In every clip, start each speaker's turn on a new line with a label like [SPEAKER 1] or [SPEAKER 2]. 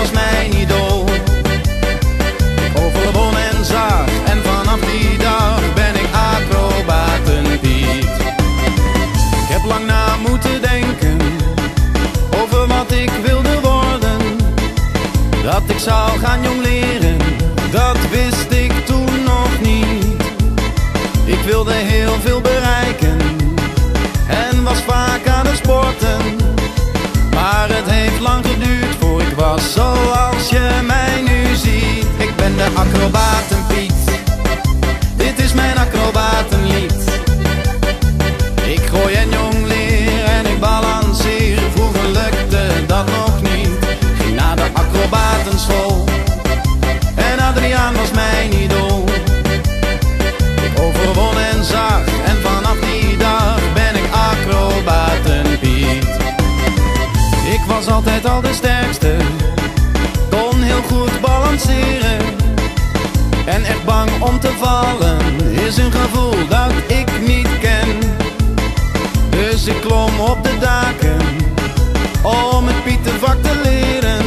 [SPEAKER 1] was mijn idool. Ik overwon en zag, en vanaf die dag ben ik acrobaten Piet. Ik heb lang na moeten denken over wat ik wilde worden. Dat ik zou gaan jongleren, dat wist ik toen nog niet. Ik wilde heel veel bereiken en was vaak aan het sporten. Maar het heeft lang geduurd voor ik was zoals je mij nu ziet. Ik ben de acrobaten Piet, dit is mijn acrobatenlied. Ik gooi en jongleer en ik balanceer, vroeger lukte dat nog niet. Ging naar de acrobatenschool en Adriaan was mijn idool. Ik overwon en zag, en vanaf die dag ben ik acrobaten Piet. Ik was altijd al de sterkste, kon heel goed balanceren. En echt bang om te vallen is een gevoel dat ik niet ken. Dus ik klom op de daken om het pietenvak te leren.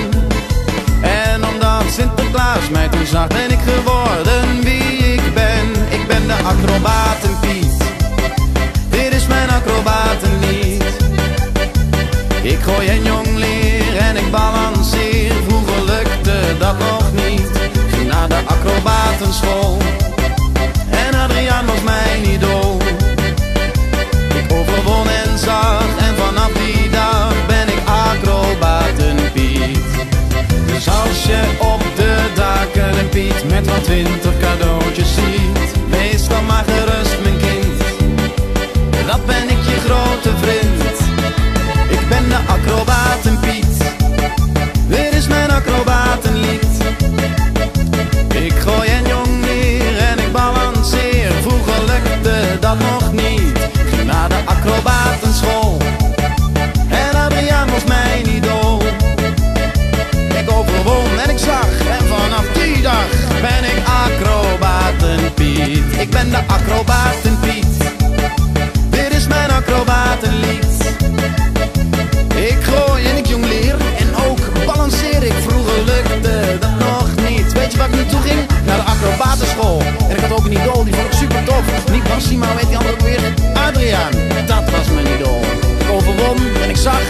[SPEAKER 1] En omdat Sinterklaas mij toen zag, ben ik geworden wie ik ben. Ik ben de acrobaten Piet, dit is mijn acrobatenlied. Ik gooi en jongleer en ik balanceer, vroeger lukte dat nog niet. Ging naar de acrobatenschool en Adriaan was mijn idool. Ik overwon en zag, en vanaf die dag ben ik acrobaten Piet. Dus als je op de daken een Piet met wat wintercadeautjes ziet, wees dan maar gerust mijn kind, dat ben ik je grote vriend. Ik ben de acrobaten Piet, dit is mijn acrobatenlied. Ik gooi en jongleer en ik balanceer, vroeger lukte dat nog niet. Ging naar de acrobatenschool en Adriaan was mijn idool. Ik overwon en ik zag, en vanaf die dag ben ik acrobaten Piet. Ik ben de acrobaten Piet, dit is mijn acrobatenlied. Ik gooi en ik jongleer en ook balanceer ik, vroeger lukte dat nog niet. Weet je waar ik naartoe ging? Naar de acrobatenschool. En ik had ook een idool, die vond ik super tof. Niet Bassie, maar weet die andere ook weer? Adriaan, dat was mijn idool. Ik overwon en ik zag,